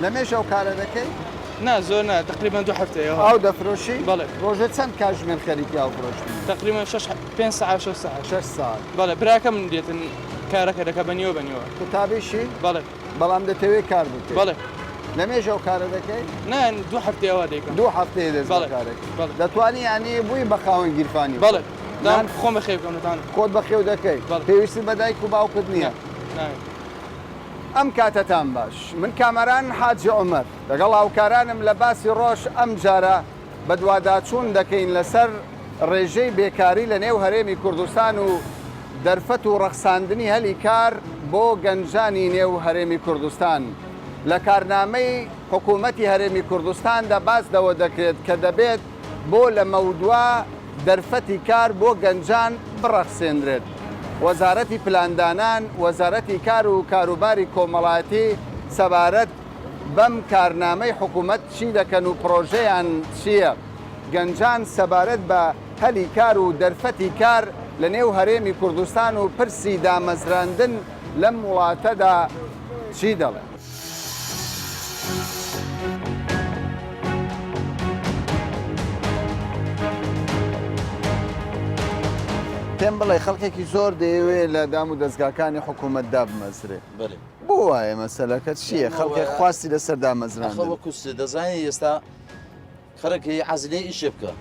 لەمێژە و کارە دەکەی؟ نا زۆر نا تقریبا 2 هەفتەیە ئاو دەفرۆشی؟ بەڵێ ڕۆژە چەند کاتژمێر خەریکی ئاو فڕۆشتی؟ تقریبا 5 ساعت 6 ساعت 6 ساعت بەڵێ براکە من دێتن کارەکە دەکە بەنیوە بەنیوە قوتابیشی؟ بەڵێ بەڵام دەتەوێت کار بکەیت؟ بەڵێ لەمێژە و کارە دەکەی؟ نا 2 هەفتەیەوە دەیکەم 2 هەفتەیە دەست بەڵێ کارێک بەڵێ دەتوانی ینی بووی بە خاوەن گیرفانی بەڵێ دام خۆم بەخێ بکەم لەتان خۆت بەخێو دەکەی پێویستی بە دایک و باوکت نییە ئەم کاتەتان باش من کامەران حاجی عومەر لەگەڵ هاوکارانم لە باسی ڕۆژ ئەم جارە بە دوواداچوون دەکەین لەسەر ڕێژەی بێکاری لە نێو هەرێمی کوردستان و دەرفەت و ڕەخساندنی هەلی کار بۆ گەنجانی نێو هەرێمی کوردستان لە کارنامەی حکوومەتی هەرێمی کوردستاندا باس دەوە دەکرێت کە دەبێت بۆ لە مەودووە دەرفەتی کار بۆ گەنجان بڕەخسێنرێت. وەزارەتی پلاندانان وەزارەتی کار و کاروباری کۆمەڵاتی سەبارەت بەم کارنامەی حکوومەت چی دەکەن و پرۆژەیان چییە؟ گەنجان سەبارەت بە هەلی کار و دەرفەتی کار لە نێو هەرێمی کوردستان و پرسی دامەزراندن لەم وڵاتەدا چی دەڵێن؟ پێم بڵێ خەڵکێکی زۆر دەیەوێت لە دام و دەستگاکانی حکوومەتدا بمەزرێ بۆ وایە مەسەلەکە چییە؟ خەڵکێک خواستی لەسەر دامەزران وەکو دەزانانی ئێستا خەرەکەی حەزلێ ئیشێ بکە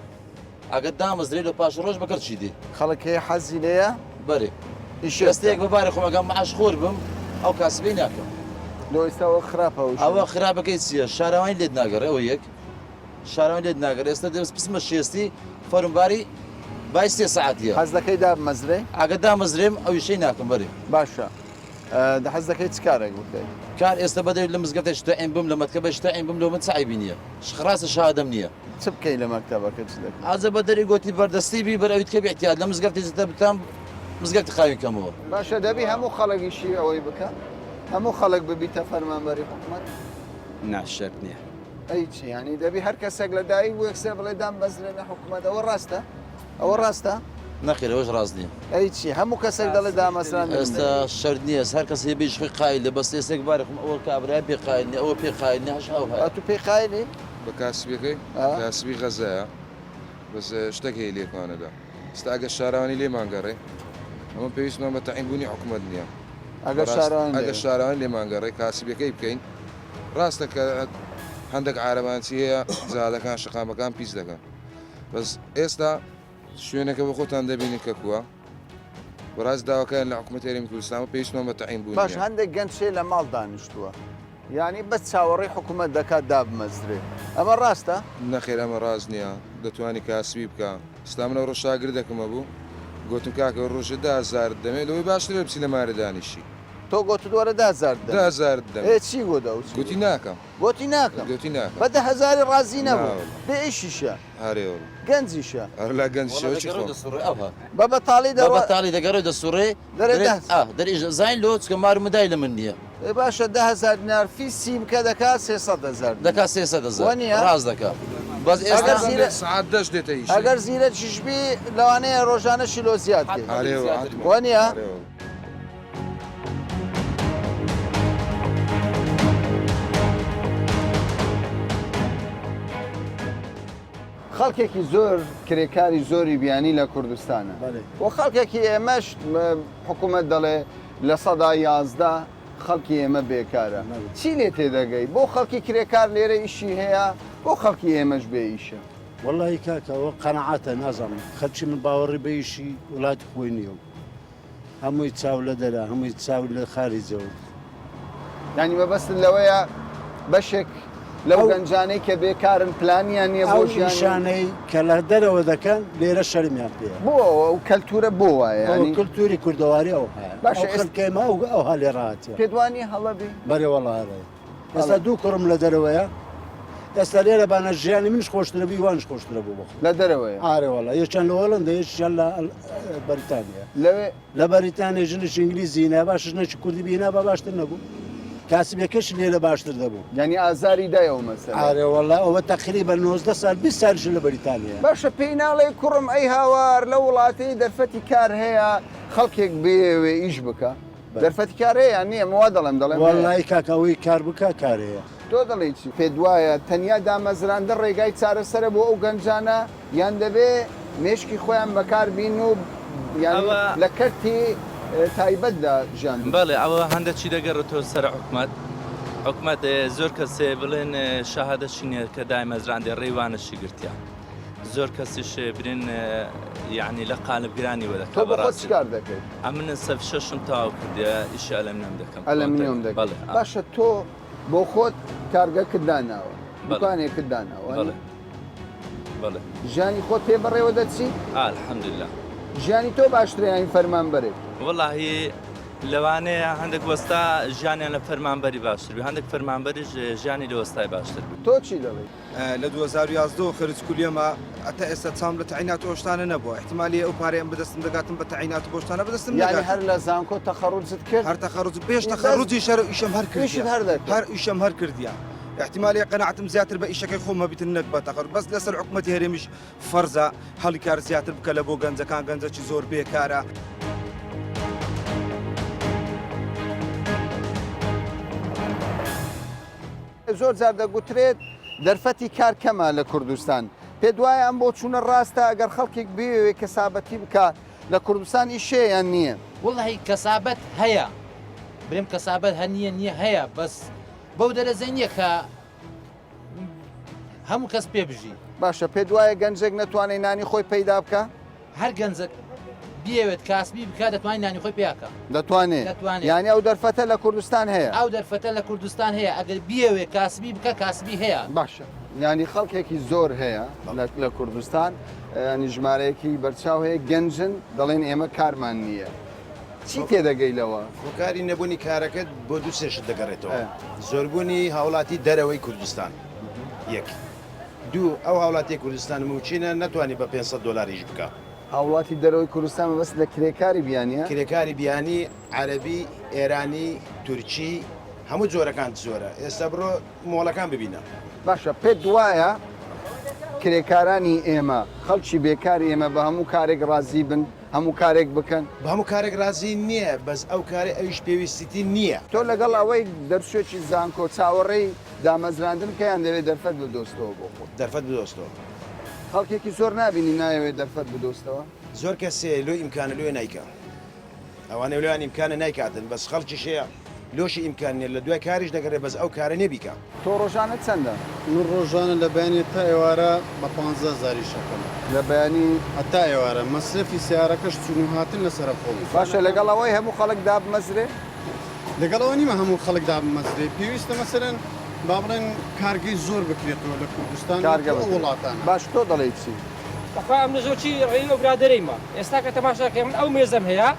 ئەگەر دامەزرێ لە پاش ڕۆژ بەکەر چی دێ خەڵکەی حەزی لەیە بەرێ ئێستەیەک بەبارە خۆمەگەم مەعاش خۆر بم ئەو کاسبەی ناکەم لۆ ئێستاەوە خراپە ئەوە خراپەکەی چییە؟ شارەوانی لێت ناگەڕێ ئەوە یەک شارەوانی لێت ناگەڕێ ئێستا دەست پسمە شێستی فەرمباری بای 3 ساعتیە حەز دەکەی دامەزرێ؟ ئەگە دامەزرێم ئەو شەی ناکەم بەرێ باشە حەز دەکەی چ کارێک بکەیت؟ کار ئێستا بەدەوێت لە مزگەوتە شتەئین بم لە مەتکە بە شتەئین بم لۆ من چایبی نییە خڕاستە شادەم نییە چ بکەی لە مەکتەبەکە چ دەکەی؟ ئازە بە دەری گوتی بەردەستی بی بەرەویت کە بێتیاد لە مزگەوتی زتە بتام مزگەوتی خاوینکەمەوە باشە دەبی هەموو خەڵکیشی ئەوەی بکە هەموو خەڵک ببیتە فەرمانبەری حکوومەت ناشەرت نییە ئەی چی ینی دەبی هەر کەسێک لە دایی بوو یەکسەر بڵێ دامبەزرێ لە حکوومەت ئەوە ڕاستە؟ ئەوە ڕاستە؟ نەخێر ئەوەش ڕاست نییە ئەی چی هەموو کەسێک دەڵێ دامەزران ئێستا شەر نییە هەر کەسی بێژ خۆی قایل لە بەست ئێستێک بارێکم ئەوە کابرای پێ قایلنی ئەوە پێ قایلنی هەش ئەو هەیە تو پێی قایلی؟ بە کاسبیەکەی کاسبی غەزایە بەس شتێکی لێکوانەدا ئستا ئەگە شارەوانی لێمانگەڕێ ئەمە پێویستمان بە تەعینبوونی حکوومەت نییە ئەگە شارەوان لێمانگەڕێ کاسبیەکەی بکەین ڕاستە کە هەندێک عارەبانچی هەیە جادەکان شقامەکان پیس دەکەن بەس ئێستا شوێنەکە بە خۆتان دەبینین کە کووە بەڕاست داواکەیان لە حکوومەت هەرێمی کوردستان پێویستمان بە تەعینبوونی باش هەندێک گەنج شێ لە ماڵ دانیشتووە یعنی بەس چاوەڕێی حکوومەت دەکات دابمەزرێ ئەمە ڕاستە؟ نەخێر ئەمە ڕاست نییە دەتوانی کاسبی بکە ستا منە ڕۆژ شاگردەکەمە بوو گوتم کاکە ڕۆژە 10,000 دەمێت لەوەی باشترە بچی لە مارە دانیشی تۆ گوت دووەرە 10,000 دەمێت چی گۆ دەوت گوتی ناکەم گوتی ناکەم گوتی ناکەم بە 10,000 ڕازی نەبوو بێ ئیشیشە هەرێوە گەنجیشە هەر لا گەنجشەوەی بە بەتاڵی بەتاڵی دەگەڕێ دەسوڕێ دەریژ زین لۆ چکە مار مدای لە من نییە باشە 10,000 دینار فیسی بکە دەکات 300,000 دەکات 300,000 ڕاست دەکات بەس سعات دەست دێتە ئیش ئەگەر زیرە چشبی لەوانەیە ڕۆژانە شیلۆ زیاد وانە؟ خەڵکێکی زۆر کرێکاری زۆری بیانی لە کوردستانە و خەڵکێکی ئێمەش حکوومەت دەڵێ لە سەدا 11 خەڵکی ئێمە بێکارە چی لێ تێدەگەی بۆ خەڵکی کرێکار لێرە ئیشی هەیە بۆ خەڵکی ئێمەش بێ ئیشە وەڵی کاکەەوە قەنەعاتە نازانم خەلکی من باوەڕی بە ئیشی وڵاتی خۆی نییە هەمووی چاو لە دەرە هەمووی چاو لە خارجەوە ینی مەبەستن لەوەیە بەشێک لەو گەنجانەی کە بێکارن پلانیان نییە بۆ ژیانەی کە لە دەرەوە دەکەن لێرە شەرمیان پێ بۆ ئەو کەلتورە بۆ وایە کللتوری کوردەواری ئەو هەیە باشە خەڵکێمە ئەو هەلێ ڕاتە پێدوانی هەڵەبی بەرێ وەڵارە ئێستا دوو کوڕم لە دەرەوەیە ئێستا لێرە بانە ژیانی منش خۆشترەبی وانش خۆشترە بوو بخ لە دەرەوەیە ئارێوەڵە یەکچەند لە هۆڵەندا یەکیان لە بەریتانیا لەوێ لە بەریتانیا ژنش ئینگلیزیینە باشش نەچ کوردی بینا بە باشتر نەبوو کاسبەکەش لێرە باشتر دەبوو ینی ئازاری دایەوە مەسەر ئارێوەڵە ئەوە تقریبا 19 سال 20 سالش لە بەریتانیا باشە پێی ناڵێ کوڕم ئەی هاوار لە وڵاتی دەرفەتی کار هەیە خەڵکێک بێوێ ئیش بکە دەرفەتی کار هەیە نییە وا دەڵێم وەڵی کاکەوەی کار بکە کارەیە تۆ دەڵێ چی پێ دوایە تەنیا دامەزراندە ڕێگای چارەسەرە بۆ ئەو گەنجانە یان دەبێ مێشکی خۆیان بەکاربین و لە کەرتی تایبەتدا ژیان بەڵێ ئەوە هەندە چی دەگەڕێتەوە سەر حکومەت زۆر کەسێ بڵێن شەهادە چینێ کە دامەزراندێ ڕێوانەشی گرتیا زۆر کەسیش برین یعنی لە قالبگرانی وەدەکە تۆ بە خۆت چیکار دەکەیت؟ ئەمنە سەف شەشم تاوا کردیا ئیشی ئەلەمینۆم دەکەم ئەلەمینۆم دەکەم باشە تۆ بۆ خۆت کارگەکت داناوە دوکانێکت داناوە بەڵێ ژیانی خۆت پێ بەڕێوە دەچی؟ الحەمدوللا ژیانی تۆ باشترین فەرمانبەرێک وەڵاهی لەوانەیە هەندێک وەستا ژیانیان لە فەرمانبەری باشتر بێ هەندێک فەرمانبەریش ژیانی لە وەستای باشتر بێ تۆ چی دەڵێ؟ لە 2011 خرجکولیەمە ئەتا ئێستا چام لە تعینات ئۆشتانە نەبووە احتیمالی ئەو پارەیەم بدەستم دەگاتم بە تعینات بۆشتانە بدەستم یعنی هەر لە زانکۆ تەخەڕوجت کرد؟ هەر تەخەڕوج پێش تەخەڕوجی شەر ئیشەم هەر کردیان هەر ئیشەم هەر کردیان احتیمالی قەناعەتم زیاتر بە ئیشەکەی خۆم هەبیتن نەک بە تەخەڕوج بەس لەسەر حکومەتی هەرێمیش فەرزە هەڵی کار زیاتر بکە لە بۆ گەنجەکان گەنجەکی زۆر بێکارە زۆر جار دەگوترێت دەرفەتی کار کەمە لە کوردستان پێ دوایە ئەم بۆ چوونە ڕاستە ئەگەر خەڵکێک بێوێ کەسابەتی بکە لە کوردستان ئیشەیان نییە وڵی کەسابەت هەیە بریم کەسابەت هەنیە نییە هەیە بەس بەو دەرەزەی نییە کە هەموو کەس پێ بژی باشە پێ دوایە گەنجێک نەتوانێت نانی خۆی پەیدا بکە هەر گەنجەک بیاوێت کاسبی بکە دەتوانین نانی خۆی پیاکە دەتوانێت یانی ئەو دەرفەتە لە کوردستان هەیە ئەو دەرفەتە لە کوردستان هەیە ئەگەر بیاوێ کاسبی بکە کاسبی هەیە باشە ینی خەڵکێکی زۆر هەیە لە کوردستان ینی ژمارەیەکی بەرچاو هەیە گەنجن دەڵێن ئێمە کارمان نییە چی تێدەگەیلەوە هۆکاری نەبوونی کارەکەت بۆ دوو سێشت دەگەڕێتەوە زۆربوونی هاوڵاتی دەرەوەی کوردستان یەک دوو ئەو هاوڵاتی کوردستان موچینە نەتوانانی بە 500 دلاریش بکە هاوڵاتی دەرەوەی کوردستان بەس لە کرێکاری بیانە کرێکاری بیانی عەربی ئێرانی تورکی هەموو جۆرەکان زۆرە ئێستا بڕۆ مۆڵەکان ببینە باشە پێ دوایە کرێکارانی ئێمە خەڵکی بێکاری ئێمە بە هەموو کارێک ڕازی بن هەموو کارێک بکەن بە هەموو کارێک ڕازی نییە بەس ئەو کارێ ئەویش پێویستیتی نییە تۆ لەگەڵ ئەوەی دەرسێکی زانکۆ چاوەڕێی دامەزراندن کەیان دەوێت دەرفەت بدۆستەوە بۆ خۆ دەرفەت بدۆستەوە خەڵکێکی زۆر نبینی نایەوێت دەرفەت بدۆستەوە زۆر کەسێ لۆ ئیمکانە لێ نیکە ئەوانە لەوان ئیمکانە نایکاتن بەس خەڵکی شەیە لۆشی ئیمکانێ لە دوای کاریش دەگەڕێ بەس ئەو کارە نێبیکە تۆ ڕۆژانە چەندە؟ من ڕۆژانە لە بەیانی تا ئێوارە بە 15 زاری شەکەم لە بەیانی هەتا ئێوارە مەسرفی سیارەکەش چون و هاتن لەسەر خۆڵی باشە لەگەڵ ئەوەی هەموو خەڵک دابمەزرێ لەگەڵەوە نیمە هەموو خەڵک دابمەزرێ پێویستە مەسەرەن با بڵێن کارگەی زۆر بکرێتەوە لە کوردستان وڵاتان باش تۆ دەڵێیت چی؟ بەخوا ئەم نزۆکی ڕێی و برادەرەیمە ئێستا کە تەماشاکە من ئەو مێزەم هەیە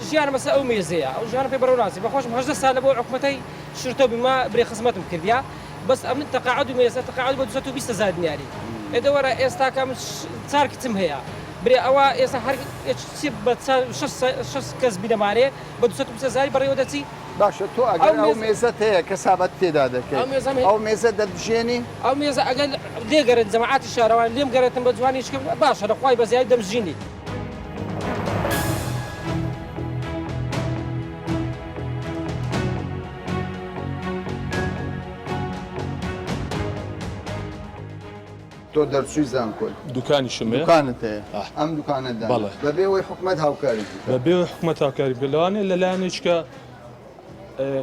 ژیان مەسە ئەو مێزەیە ئەو ژیان پێ بەڕەو ناسی بەخۆشم 18 سال لە بۆ حکومەتەی شرتە بما برێ خزمەتم کردیا بەس ئەم تەقاعد و مێزە تەقاعد بۆ 220,000 دیناری ئێدەوەرە ئێستا کە من 4 کچم هەیە برێ ئەوە ئێستا هەر بە 6 کەس بینەمارێ بە 220,000 بەڕێوە دەچی باشە تۆ ئەگەر ئەو مێزەت هەیە کەسابەت تێدا دەکەیت ئەو مێزە دەبژێنی ئەو مێزە ئەگەر لێگەرن جەماعەتی شارەوان لێم گەرێتم بە جوانی شکم باشە لەخوای بەزیای دەمژینی تۆ دەرچووی زانکۆی دوکانیشم دوکانت هەیە ئەم دوکانەتدا بەبێ ئەوەی حکومەت هاوکاری بەبێ حکومەت هاوکاری بلوانێ لەلایەنێک کە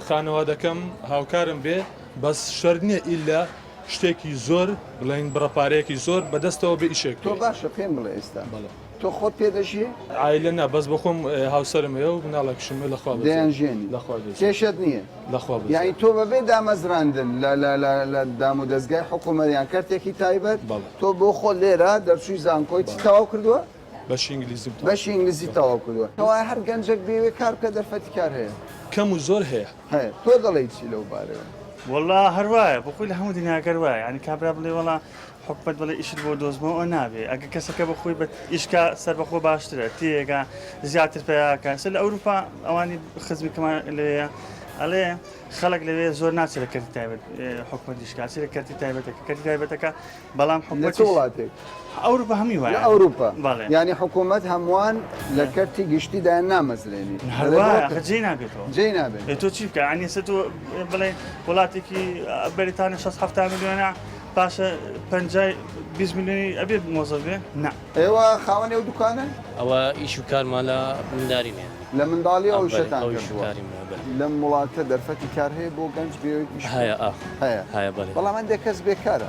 خانەوادەکەم هاوکارم بێ بەس شەر نییە ئیلا شتێکی زۆر بڵین بڕەپارەیەکی زۆر بەدەستەوە بە ئیشێک تۆ باشە پێم بڵێ ئێستا تۆ خۆت پێدەژی عیلە نا بەس بەخۆم هاوسەرم هەیە و مناڵێکشم لەخوا دەیانژێنی کێشت نییە لەخوا یعنی تۆ بەبێ دامەزراندن لە دام و دەستگای حکوومەتیان کارتێکی تایبەت تۆ بۆ خۆ لێرە دەرچووی زانکۆی تەواو کردووە بەشی ئینگلیزی بەشی ئینگلیزی تەواو کردووە تەوای هەر گەنجێک بێوێ کار بکە دەرفەتی کار هەیە کەم و زۆر هەیە تۆ دەڵێی چی لەو بارەوە والله هەروایە بخۆی لە هەموو دنیاگەر وایە ینی کابرا بڵێ وڵا حکومەت بڵێ ئیشت بۆ دۆزمەوە نابێ ئەگە کەسەکە بەخۆی بە ئیشکا سەر بەخۆ باشترە تێگە زیاتر پیاکە سەر لە ئەوروپا ئەوانی خزمی کەمان لێە ئەڵێ خەڵک لەوێ زۆر ناچێت لە کەرتی تایبەت حکومەتیش کاچی لە کەرتی تایبەتەکە کەرتی تایبەتەکە بەڵام حکومەتی وڵاتێک ئەوروپا هەمی وایە لە ئەوروپا بەڵێ ینی حکوومەت هەمووان لە کەرتی گشتیدایان نامەزرێنی هەروایە جێ نابێتەوە جێ نابێت تۆ چی بکە ئەنیسە تۆ بڵێ وڵاتێکی بەریتانیا 6 میلیۆنە پاشە 20 میلیۆنی ئەبێت مۆزە بێ نا ئێوە خاوەنێ و دوکانە ئەوە ئیش و کارمان لە منداڵینێ لە منداڵی ئەو شتان لەم وڵاتە دەرفەتی کار هەیە بۆ گەنج بێت هەیە هەیە هەیە بەڵێ بەڵام هەندێک کەس بێکارە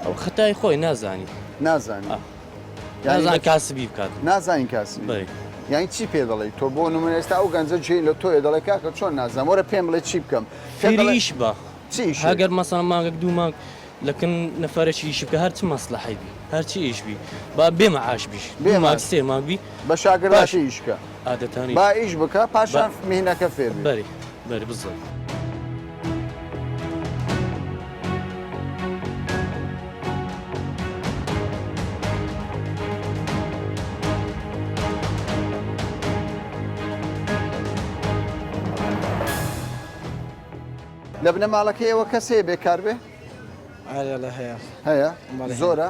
ئەو خەتای خۆی نازانی نازانی کاسبی بکات نازانین کاسبی یعنی چی پێ دەڵێ تۆ بۆ نمونە ئێستا ئەو گەنجە جێی لە تۆیە دەڵێ کاکە چۆن نازانم وەرە پێم بڵێ چی بکەم فێریش بە چیش هەگەر مەسەڵ مانگەک دوو مانگ لەکن نەفەرێکی ئیش بکە هەرچی مەسلحەی بی هەرچی ئیش بی با بێ مەعاش بیش بێ ماک سێ مانگ بی بە شاگرداشی ئیشکە عادەتانی با ئیش بکە پاشان مهینەکە فێر بەری بەری بزڵ لە بنەماڵەکەیەوە کەسێ بێکار بێ؟ لە هەیە هەیە زۆرە؟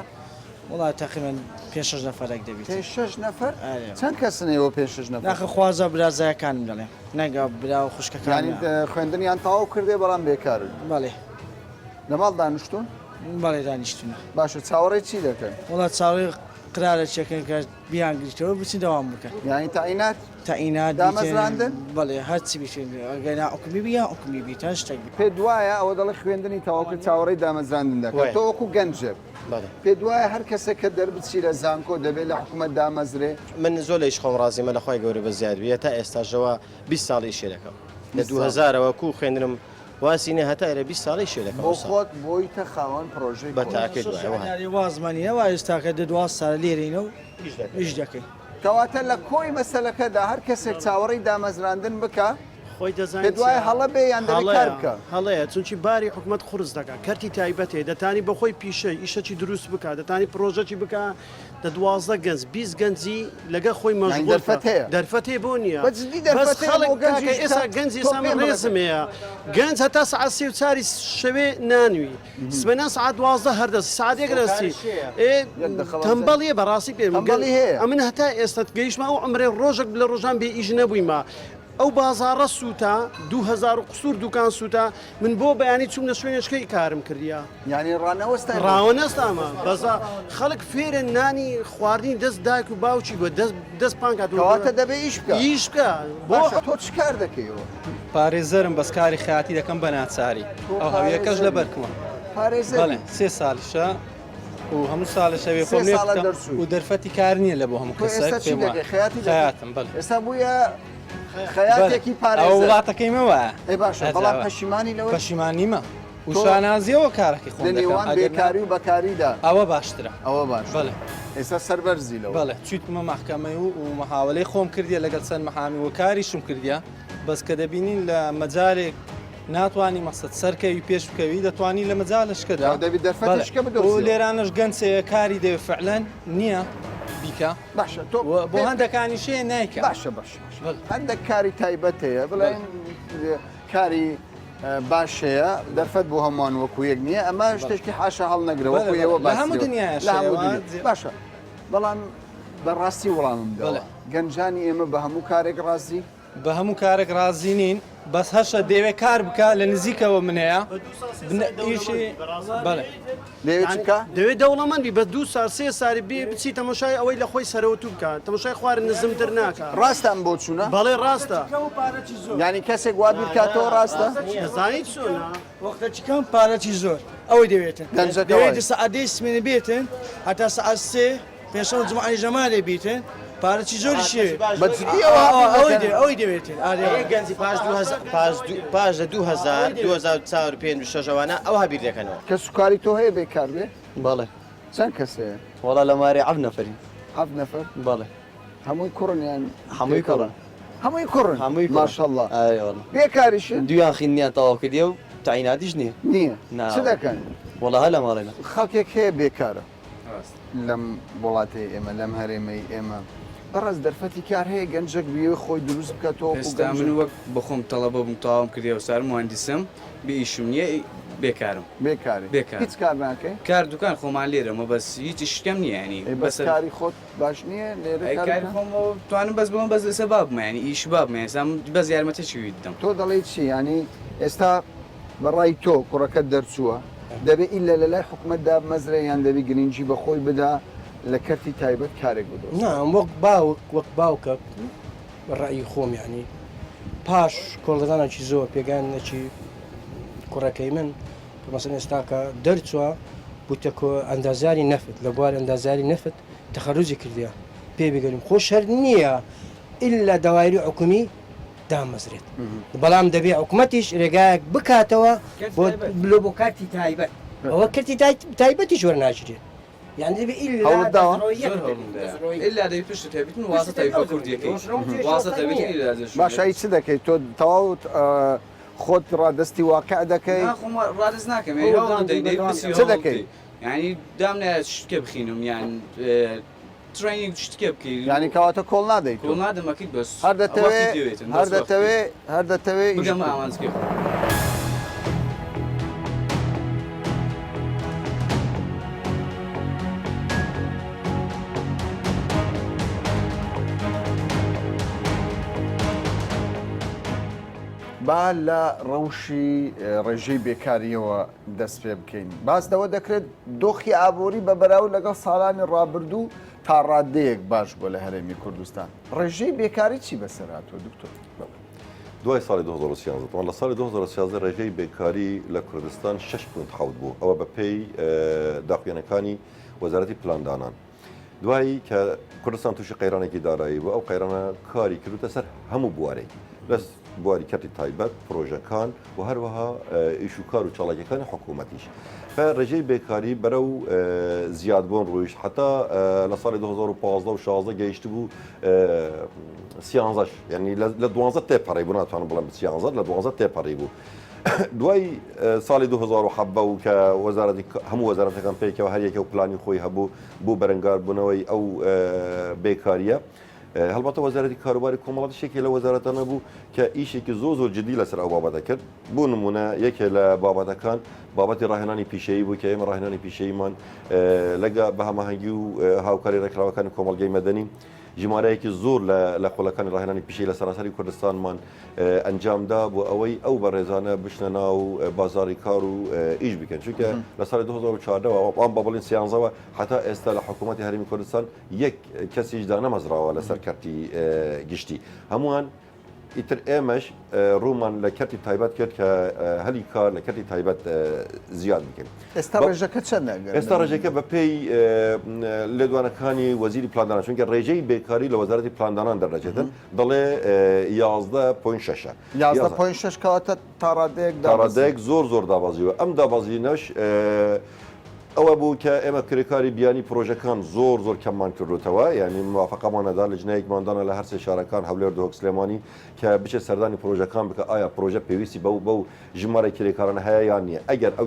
وڵات تقریبان 5 نەفرێک دەبێت 5 نەفر؟ چەند کەسنەوە 5 نەفر؟ ناخە خوازە برازایەکانم دەڵێ نەگە برا و خوشکەکانی خوێندنیان تەواو کردێ بەڵام بێکار بەڵێ لە ماڵ دانیشتون؟ بەڵێ دانیشتونە باشە چاوەڕێی چی دەکەن؟ وڵات چاوەڕێی قرارە چێکن کە بیان گرتەوە بچین دەوام بکەن یانی تاعینات؟ تاعینات دامەزراندن؟ بەڵێ هەرچی بیتین ئەگەر حکومی بی یان حکومی بی تا شتێک بی پێ دوایە ئەوە دەڵێ خوێندنی تەواو کرد چاوەڕێی دامەزراندن دەکەن تۆ وەکو گەنجێک پێ دوایە هەر کەسێک کە دەربچی لە زانکۆ دەبێت لە حکوومەت دامەزرێ من زۆر لەیش خۆم ڕازیمە لە خۆی گەورە بە زیاد بێت تا ئێستاژەوە 20 ساڵی شێرەکە لە 2000ەوە کو خوێندنم واسینە هەتا ئێرە 20 ساڵی شێرەکە بۆ خۆت بۆیتە خاوەن پرۆژەی بە تاکید وازمانیەوە ئێستاکە 2 ساڵ لێرینە و ئیش دەکەی کەواتە لە کۆی مەسەلەکەدا هەر کەسێک چاوەڕێی دامەزراندن بکە خۆی دەزانێت دوای هەڵە بێ یان دەبێت کار بکە هەڵەیە چونکی باری حکوومەت خورس دەکات کەرتی تایبەتێ دەتانی بەخۆی پیشەی ئیشەکی دروست بکە دەتانی پرۆژەکی بکە دە 12 گەنج 20 گەنجی لەگە خۆی مەژغول دەرفەتێ بۆ نییە ئێستا گەنجی سامی ڕێزمەیە گەنج هەتا سعات 3 شەوێ نانوی سبەنان سعات 12 هەردەست سعاتێک دەستی تەمبەڵیە بەڕاستی پێ ئەمن هەتا ئێستا گەیشتمە ئەو ئەمرێ ڕۆژێک لە ڕۆژان بێ ئیژ نەبوویمە ئەو بازارە سووتە 2000 قسوور دوکان سووتە من بۆ بەیانی چوم لە شوێنشکەی کارم کردیا ینی ڕاوەنەستامە بەزا خەڵک فێرە نانی خواردنی دەست دایک و باوکی بۆ دەست پانکاتەوە دەبێ ئیش بکە ئیش بکە بۆ تۆ چ کار دەکەیەوە پارێزەرم بەسکاری خیاتی دەکەم بە ناچاری ئەو هەویەکەش لە بەرکمە بەڵێ 3 ساڵیشە و هەموو ساڵە شەوێ خۆم و دەرفەتی کار نییە لە بۆ هەموو کەسێک خیاتم بەڵێ ئێستا بووە خەیاتێکی پارێزەر وڵاتەکەیمەوە ئەی باشە بەڵام پەشیمانی لەوە پەشیمانیمە و شانازیەوە کارێکی خۆم لە نێوان بێکاری و بەکاریدا ئەوە باشترە ئەوە باش بەڵێ ئێستا سەربەرزی لەوە بەڵێ چیتمە مەحکەمەی و مەحاوەلەی خۆم کردیە لەگەڵ چەند مەحامی وەکاریشم کردیا بەس کە دەبینین لە مەجارێک ناتوانانی مەقسەد سەرکەوی پێش بکەوی دەتوانی لە مەجالشکەدا دەبێت دەرفەتشکە و لێرانش گەنجەیە کاری دەوێت فعلەن نییە بیکە باشە تۆ بۆ هەندەکانی شێ نایکە باشە هەندێک کاری تایبەت هەیە بڵێن کاری باشەیە دەرفەت بۆ هەمووان وەکو یەک نییە ئەمە شتێکی حاشە هەڵ نەگرەوە وەکوەوە لە هەموو دنیا باشە بەڵام بەڕاستی وەڵامم گەنجانی ئێمە بە هەموو کارێک ڕازی بە هەموو کارێک ڕازی نین بەس هەشە دەوێت کار بکە لە نزیکەوە منەیە ئیشی بەڵێ دەوێت دەوڵەمەندی بە 2 سال 3 ساری بێ بچی تەماشای ئەوەی لە خۆی سەرەوەتوو بکات تەماشای خوارد نزمتر ناکات ڕاستان بۆ چوونە بەڵێ ڕاستە ینی کەسێک وا بیرکاتەوە ڕاستە دەزانیت چۆنە وەختەچکەم پارەتی زۆر ئەوەی دەوێتن دەوێت سعادەی سمێنە بێتن هەتا سعات 3 پێشەو جمعانی ژەمارێ بیتن پارەی زۆری شێ ئەوەی دەوێتن گەنجی پاش لە 2005 ئەو هەبیر دەکەنەوە کە سوکاری تۆ هەیە بێکار بێ بەڵێ چەند کەسەیە وەڵا لە مارێ 7 نەفەری 7 نەفەر بەڵێ هەمووی کوڕنیان هەمووی کوڕن هەمووی کوڕن هەمووی ماشەڵڵا بێکاریشن دویان خینیان تەواو کردیە و تعیناتیش نییە چ دەکەن وەڵا هە لە ماڵێنە خەڵکێک هەیە بێکارە لەم وڵاتی ئێمە لەم هەرێمەی ئێمە بەڕاست دەرفەتی کار هەیە گەنجێک بێ خۆی دروست بکاتەوە ئێستا من وەک بەخۆم تەڵەبە بم تاوام کردی وەسار مهندسم بە ئیشم نییە بێکارم بێکار هیچ کار ناکەی کار دوکان خۆمان لێرەمە بەس هیچ شتێکم نییە ینی بەس کاری خۆت باش نییە لێرە کاری خۆم توانم بەس بڵم بەس لەسەر بابمە ینی ئیش بابمە ئێستا بەس یارمەتێکی ویددەم تۆ دەڵێ چی ینی ئێستا بەڕای تۆ کوڕەکەت دەرچووە دەبێت ئیلا لە لای حکومەتدا مەزرە یان دەبێت گرنگجی بەخۆی بدا لە کەرتی تایبەت کارێک بدۆ نعم وەک باوکە بەڕایی خۆم یعنی پاش کۆڵدانێکی زۆر پێگان نەچی کوڕەکەی من مەسەن ئێستاکە دەرچووە بوتەکۆ ئەندازاری نەفت لە بوار ئەندازاری نەفت تەخەروجی کردیا پێ بگەریم خۆ شەر نییە ئللا داوایری حکومی دامەزرێت بەڵام دەبێ حکوومەتیش ڕێگایەک بکاتەوە بۆ کارتی تایبەت ئەوە کردی تایبەتی زۆر ناژرێت یعنی دەبێ ئللا دەی پشت هەبیتن واسە تایبە کوردیەکەی واسە باشایی چ دەکەیت تۆ تەواو خۆت ڕادستی واقع دەکەی ڕادست ناکەم دەکەی ینی دام شتکە بخینم یان ترینینگ شتکە بکەیت ینی کەواتە کۆڵ نادەیت کۆڵ نادەمەکەیت بەس هەر دەتەوێت بگەم ئامانزگە با لە ڕەوشی ڕێژەی بێکاریەوە دەست پێ بکەین باسدەوە دەکرێت دۆخی ئابووری بە بەراو لەگەڵ ساڵانی ڕابردوو تا ڕادەیەک باش بۆ لە هەرێمی کوردستان ڕێژەی بێکاری چی بەسەرهاتوە دکتۆر دوای ساڵی 2013 لە ساڵی 2013 ڕێژەی بێکاری لە کوردستان 6.7 بوو ئەوە بە پێی داخوێنەکانی وەزارەتی پلاندانان دوایی کە کوردستان تووشی قەیرانێکی دارایی بوو ئەو قەیرانە کاری کردوتە سەر هەموو بوارێک لەس بواری کەرتی تایبەت پرۆژەکان و هەروەها ئیش و کار و چاڵکیەکانی حکوومەتیش ڕێژەی بێکاری بەرەو زیادبوون ڕۆیشت حتا لە ساڵی 2015 و 16 گەیشت بوو سیانزەش یعنی لە 12 تێپەڕی بوو ناتوانم بڵێم سیانزە لە 12 تێپەڕی بوو دوای ساڵی 2007 و کە وەزارەتی هەموو وەزارەتەکان پێکەوە هەریەکە و پلانی خۆی هەبوو بوو بەرەنگاربوونەوەی ئەو بێکاریە هەڵبەتە وەزارەتی کاروباری کۆمەڵاتێکی لە وەزارەتانە بوو کە ئیشێکی زۆر جدی لەسەر ئەو بابەتە کرد بوو نمونە یەکێ لە بابەتەکان بابەتی ڕاهێنانی پیشەیی بوو کە ئێمە ڕاهێنانی پیشەیمان لەگە بە هەماهەنگی و هاوکاری ڕێکخراوەکانی کۆمەڵگەی مەدەنی ژمارەیەکی زۆر لە خۆلەکانی ڕاهێنانی پیشەی لە سەراسەری کوردستانمان ئەنجامدا بۆ ئەوەی ئەو بەڕێزانە بشنە ناو بازاری کار و ئیش بکەن چونکە لە ساڵی 2014 ئەم بە بڵین سیانزەوە حتا ئێستا لە حکوومەتی هەرێمی کوردستان یەک کەسیشدا نەمەزراوە لەسەر کەرتی گشتی هەمووان ئیتر ئێمەش ڕوومان لە کەرتی تایبەت کرد کە هەلی کار لە کەرتی تایبەت زیاد بکەین ئێستا ڕێژەکە چەندە ئێستا ڕێژەکە بە پێی لێدوانەکانی وەزیری پلاندانان چونکە ڕێژەی بێکاری لە وەزارەتی پلاندانان دەڕێژێتن دەڵێ 11.6 11.6 کەواتە تا ڕادەیەک زۆر دابازیوە ئەم دابازینەش ئەوە بوو کە ئێمە کرێکاری بیانی پرۆژەکان زۆر کەممان کردوتەوە یعنی موافقەمانەدا لە جنایەکماندانە لە هەرسێ شارەکان هەولێر دۆک سلێمانی کە بچێت سەردانی پرۆژەکان بکە ئایا پرۆژە پێویستی بەو ژمارە کرێکارانە هەیە یان نییە ئەگەر ئەو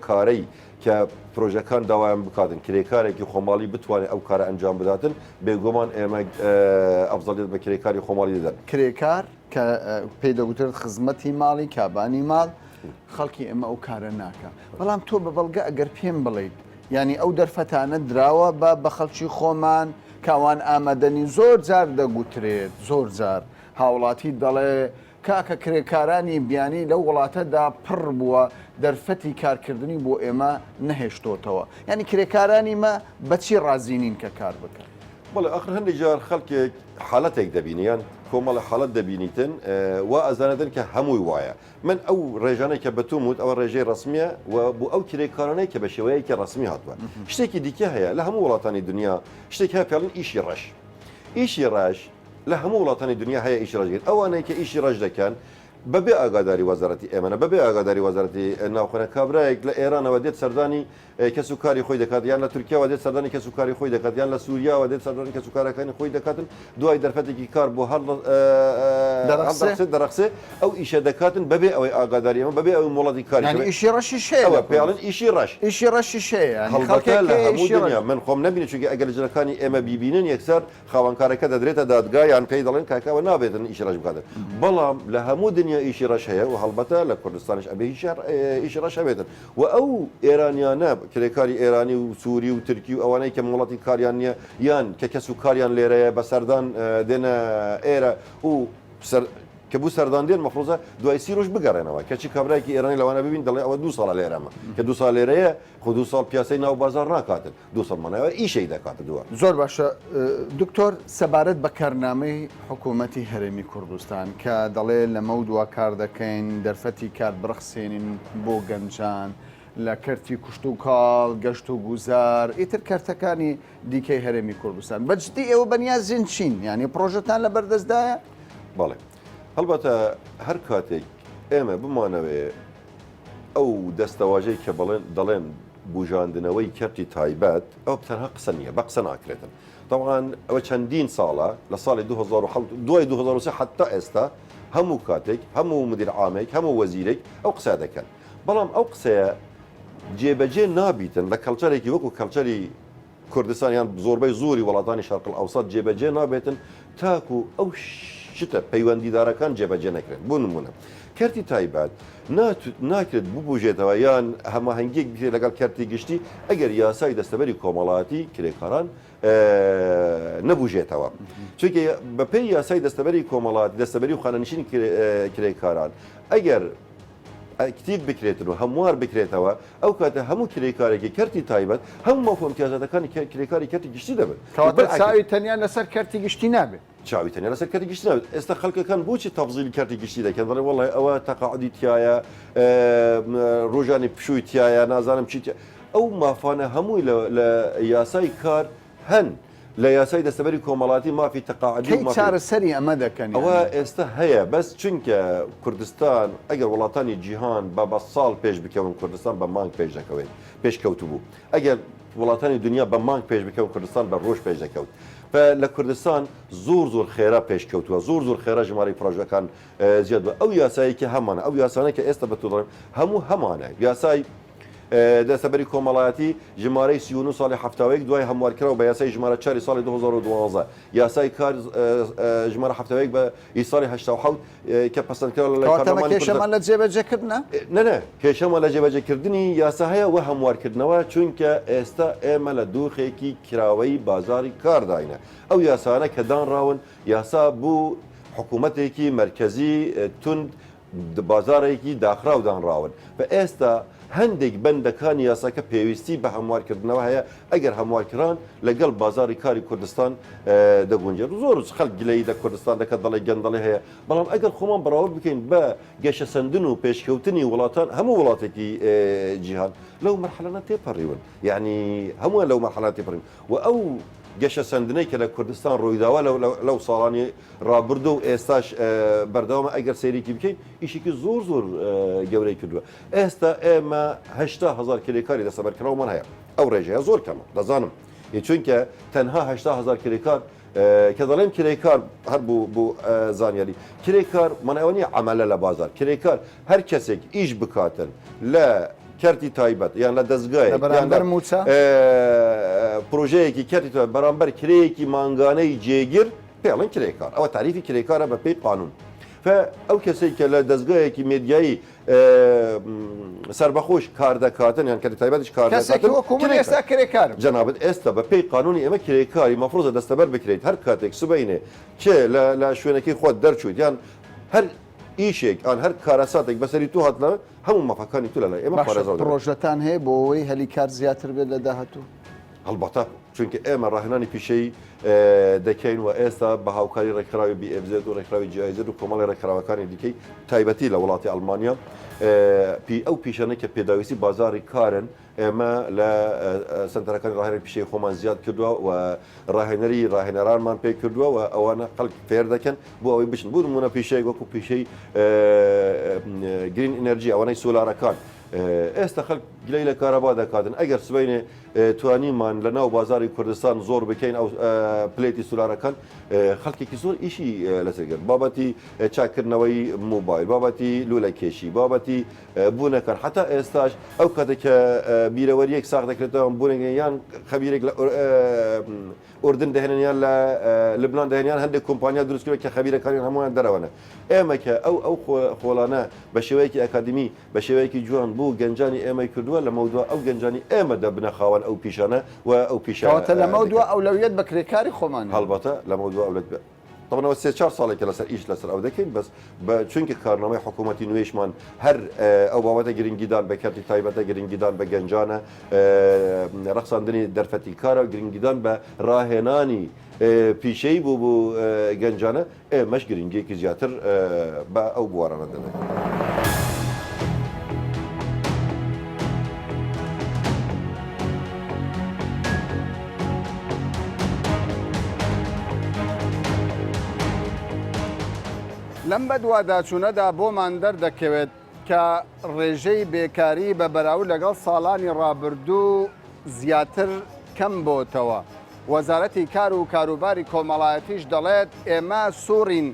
کارەی کە پرۆژەکان داوایان بکاتن کرێکارێکی خۆماڵی بتوانێت ئەو کارە ئەنجام بداتن بێگومان ئێمە ئەفزەڵێت بە کرێکاری خۆماڵی دەدەن کرێکار کە پێی دەگوترێت خزمەتی ماڵی کابانی ماڵ خەڵکی ئەمە ئەو کارە ناکە بەڵام تۆ بە بەڵگە ئەگەر پێم بڵیت ینی ئەو دەرفەتانە دراوە بە خەڵکی خۆمان کاوان ئامادەنی زۆر جار دەگوترێت زۆر جار هاوڵاتی دەڵێ کاکە کرێکارانی بیانی لەو وڵاتەدا پڕ بووە دەرفەتی کارکردنی بۆ ئێمە نەهێشتۆتەوە ینی کرێکارانی مە بەچی ڕازینین کە کار بکەن بەڵێ ئەخر هەندێک جار خەڵکێک حالەتێک دەبینیان کۆمەڵە حالت دەبینیتن وا ئەزانەدن کە هەمووی وایە من ئەو ڕێژانەی کە بەتوموت ئەوە ڕێژەی ڕسمیە و بۆ ئەو کرێکارانەی کە بە شێوەیەکی ڕسمی هاتووە شتێکی دیکە هەیە لە هەموو وڵاتانی دنیا شتێک هەیە پێڵن ئیشی ڕەش لە هەموو وڵاتانی دنیا هەیە ئیشی ڕەشگیر ئەوانەی کە ئیشی ڕەش دەکەن بەبێ ئاگاداری وەزارەتی ئێمەە بەبێ ئاگاداری وەزارەتی ناوخۆنە کابراایك لە ئێرانەوە دێت سەردانی کەس و کاری خۆی دەکات یان لە تورکیاوە دێت سەردانی کەس و کاری خۆی دەکات یان لە سووریاوە دێت سەردانی کەس و کارەکانی خۆی دەکاتن دوای دەرفەتێکی کار بۆ هەر دەرەخسێ ئەو ئیشە دەکاتن بەبێ ئەوەی ئاگاداری ئەمە بەبێ ئەوی وڵاتی کاری ئیشی ڕەشی شەیە پێڵن ئیشی ڕەش ئیشی ڕەشی شەیە هەڵبەتە لە هەموو دنیا من خۆم نبینی چونکە ئەگەر جلەکانی ئێمە بیبینن یەکسەر خاوەنکارەکە دەدرێتە دادگا یان پێی دەڵێن کاکەوە نابێتن ئیشی ڕەش بکاتن بەڵام لە هەموو دنیا ئیشی ڕەش هەیە و هەڵبەتە لە کوردستانش ئەبێ ئیشی ڕەش هەبێتن و ئەو ئێرانیانە کرێکاری ئێرانی و سووری و ترکی و ئەوانەی کە وڵاتی کاریان نییە یان کە کەس و کاریان لێرەیە بە سەردان دێنە ئێرە و کە بوو سەردان دێن مەفرۆزە دوای سی ڕۆژ بگەڕێنەوە کەچی کابراایکی ئێرانی لەوانە ببین دەڵێ ئەوە 2 ساڵە لێرەمە کە 2 ساڵ لێرەیە خۆ 2 ساڵ پیاسەی ناو بازار ناکاتن 2 ساڵمانەوە ئیشەی دەکاتە دووە زۆر باشە دکتۆر سەبارەت بە کارنامەی حکوومەتی هەرێمی کوردستان کە دەڵێ لەمە دووە کار دەکەین دەرفەتی کار بڕخسێنین بۆ گەنجان لە کەرتی کوشت و کاڵ گەشت و گوزار ئیتر کارتەکانی دیکەی هەرێمی کوردستان بەجددی ئێوە بەنیازین چین ینی پرۆژەتان لە بەردەستدایە؟ بەڵێ هەڵبەتە هەر کاتێک ئێمە بمانەوێ ئەو دەستەواژەی کە دەڵێن بژاندنەوەی کەرتی تایبەت ئەو تەنها قسە نییە بە قسە ناکرێتن طبعاً ئەوە چەندین ساڵە لە ساڵی 2003 حتا ئێستا هەموو کاتێک هەموو مدیر عامێک هەموو وەزیرێک ئەو قسە دەکەن بەڵام ئەو قسەیە جێبەجێ نابیتن لە کەلچەرێکی وەکو کەلچەری کوردستانیان زۆربەی زۆری وڵاتانی شەرق ئەوسەد جێبەجێ نابێتن تاکو ئەو شتە پەیوەندیدارەکان جێبەجێ نەکرێت بۆ نمونە کەرتی تایبەت ناکرێت ببوژێتەوە یان هەماهەنگیەک بکرێت لەگەڵ کەرتی گشتی ئەگەر یاسای دەستەبەری کۆمەڵاتی کرێکاران نەبوژێتەوە چونکە بەپێی یاسای دەستەبەری کۆمەڵاتی دەستەبەری و خانەنشینی کرێکاران ئەگەر کتیب بکرێتن و هەموار بکرێتەوە ئەو کاتە هەموو کرێکارێکی کەرتی تایبەت هەموو مەفهومتیازەکانی کرێکاری کەرتی گشتی دەبێت چاوی تەنیا لەسەر کەرتی گشتی نابێت چاوی تەنیا لەسەر کەرتی گشتی نابێت ئێستا خەڵکەکان بۆچی تەفزیلی کەرتی گشتی دەکەن دەڵێ وەڵی ئەوە تەقاعدی تایە ڕۆژانی پشووی تایە نازانم چی ئەو مافانە هەمووی لە یاسای کار هەن لە یاسای دەستەبەری کۆمەڵاتی مافی تەقاعدی چارەسەری ئەمە دەکەن ئەوە ئێستا هەیە بەس چونکە کوردستان ئەگەر وڵاتانی جیهان بە ساڵ پێش بکەون کوردستان بە مانگ پێش دەکەوێت پێش کەوت بوو ئەگەر وڵاتانی دنیا بە مانگ پێش بکەون کوردستان بە ڕۆژ پێش دەکەوت لە کوردستان زۆر خێرا پێش کەوتووە زۆر خێرا ژمارەی پرۆژەکان زیاد بە ئەو یاساییکە هەمانە ئەو یاسانە کە ئێستا بەتوڵ هەموو هەمانە یاسای دەستەبەری کۆمەڵایەتی ژمارەی 39 ساڵی هەفتاوەیەک دوای هەموارکراوە بە یاسای ژمارە 4 ساڵی 2012 یاسای کار ژمارە هەفتاوەیەک بە ئیساڵی 87 کە پەسەندکراوە لە کێشەمان لە جێبەجێکردنە؟ نەنە کێشەمان لە جێبەجێکردنی یاسا هەیە و هەموارکردنەوە چونکە ئێستا ئێمە لە دۆخێکی کراوەی بازاری کارداینە ئەو یاسانە کە دانراون یاسا بوو حکوومەتێکی مرکزی تند بازارێکی داخراو دانراون بە ئێستا هەندێک بەندەکانی یاساکە پێویستی بە هەموارکردنەوە هەیە ئەگەر هەموارکران لەگەڵ بازاری کاری کوردستان دەگونجێت زۆر خەڵک گلەی لە کوردستان دەکات دەڵێ گەندەڵی هەیە بەڵام ئەگەر خۆمان بەراورد بکەین بە گەشە سندن و پێشکەوتنی وڵاتان هەموو وڵاتێکی جیهان لەو مەرحەلەنە تێپەڕیون یعنی هەموو لەو مەرحەلە تێپەڕین و ئەو گەشە سندنەی کە لە کوردستان ڕوویداوە لەو ساڵانی ڕابردە و ئێستاش بەردەوامە ئەگەر سەیرێکی بکەین ئیشێکی زۆر گەورەی کردووە ئێستا ئێمە 800,000 کرێکاری دەسەبەرکراومان هەیە ئەو ڕێژەیە زۆر کەمە دەزانم چونکە تەنها 800,000 کرێکار کە دەڵێن کرێکار هەر بوو زانیاری کرێکار منەوە نیە عەمەلە لە بازار کرێکار هەر کەسێک ئیش بکاتن لە کەرتی تایبەت یان لە دەستگای پرۆژەیەکی کەرتی بەرامبەر کرەیەکی مانگانەی جێگیر پێڵن کرێکار ئەوە تاریفی کرێکارە بە پێی قانون ئەو کەسێک کە لە دەستگایەکی مێدیایی سربەخۆش کار دەکاتن یان کەرتی تایبەتش کار ئێستا کرێکار جەنابەت ئێستا بە پێی قانونی ئێمە کرێکاری مەفرۆزە دەستەبەر بکرێت هەر کاتێک سبەینێ چێ لە شوێنەکەی خۆت دەرچوویت یان هەر ئیشێک ئەن هەر کارەساتێک بەسەری تو هاتنەوە هەموو مەفەکانی تو لە لای ئێمە پرۆژەتان هەیە بۆ ئەوەی هەلی کار زیاتر بێت لە داهاتوو هەڵبەتە چونکە ئێمە ڕاهێنانی پیشەی دەکەین و ئێستا بە هاوکاری ڕێکخراوی BFZ و ڕێکخراوی GIZ و کۆمەڵی ڕێکخراوەکانی دیکەی تایبەتی لە وڵاتی ئەڵمانیا ئەو پیشانە کە پێداویستی بازاری کارن ئێمە لە سنتەرەکانی ڕاهێنەری پیشەی خۆمان زیاد کردووە و ڕاهێنەرانمان پێ کردووە و ئەوانە خەڵک فێر دەکەن بۆ ئەوەی بچن بوو نمونە پیشەیەک وەکو پیشەی گرین ئینەرژی ئەوانەی سۆلارەکان ئێستا خەڵک گلەی لە کارەبا دەکاتن ئەگەر سبەینێ توانیمان لە ناو بازاری کوردستان زۆر بکەین ئەو پلێتی سولارەکان خەڵکێکی زۆر ئیشی لەسەرگرن بابەتی چاکردنەوەی موبایل بابەتی لولە کێشی بابەتی بوونەکەن حتا ئێستاش ئەو کاتێککە بیرەوەریەک ساغ دەکرێتەوە بوونەگەیان خەبیرێک لە ئوردن دەهێنیان لە لبنان دەهێنیان هەندێک کۆمپانیا دروستکرێت کە خەبیرەکانی هەمویان دەرەوەنە ئێمە کە ئەو خۆڵانە بە شێوەیەکی ئەکادمی بە شێوەیەکی جوان بوو گەنجانی ئێمە کردووە لە مەودووە ئەو گەنجانی ئێمە دەبنە خاوەن ئەو پیشانە و ئەو پیشانە لە مەودووە ئەولەویەت بە کرێکاری خۆمان هەڵبەتە لە مەودووە ئەولەت بێت طبعا 3-4 ساڵێکە لەسەر ئیش لەسەر ئەو دەکەین بەس چونکە کارنامەی حکوومەتی نوێشمان هەر ئەو بابەتە گرنگیدان بە کاتی تایبەتە گرنگیدان بە گەنجانە ڕەخساندنی دەرفەتی کارە گرنگیدان بە ڕاهێنانی پیشەی بوو گەنجانە ئێمەش گرنگیەکی زیاتر بە ئەو بوارانە دەدەین. لەم بەدواداچوونەدا بۆمان دەردەکەوێت کە ڕێژەی بێکاری بە بەراورد لەگەڵ ساڵانی ڕابردوو زیاتر کەم بۆتەوە. وەزارەتی کار و کاروباری کۆمەڵایەتیش دەڵێت ئێمە سوورین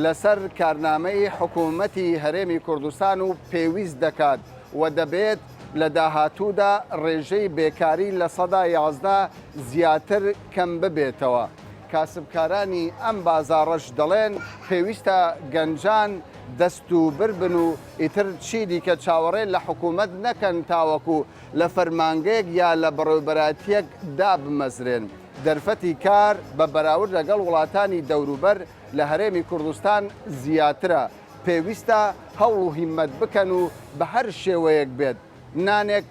لەسەر کارنامەی حکوومەتی هەرێمی کوردستان و پێویست دەکات و دەبێت لە داهاتوودا ڕێژەی بێکاری لە 11 زیاتر کەم ببێتەوە. کاسبکارانی ئەم بازاڕەش دەڵێن پێویستە گەنجان دەست و بربن و ئیتر چی دیکە چاوەڕێ لە حکوومەت نەکەن تاوەکو لە فەرمانگەیەک یا لە بەڕێوەبەراتیەک دابمەزرێن. دەرفەتی کار بە بەراورد لەگەڵ وڵاتانی دەوروبەر لە هەرێمی کوردستان زیاترە. پێویستە هەوڵ و هیممەت بکەن و بە هەر شێوەیەک بێت نانێک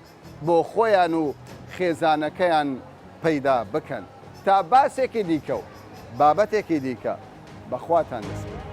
بۆ خۆیان و خێزانەکەیان پەیدا بکەن. تا باسێکی دیکە و بابەتێکی دیکە بەخواتان دەسێت.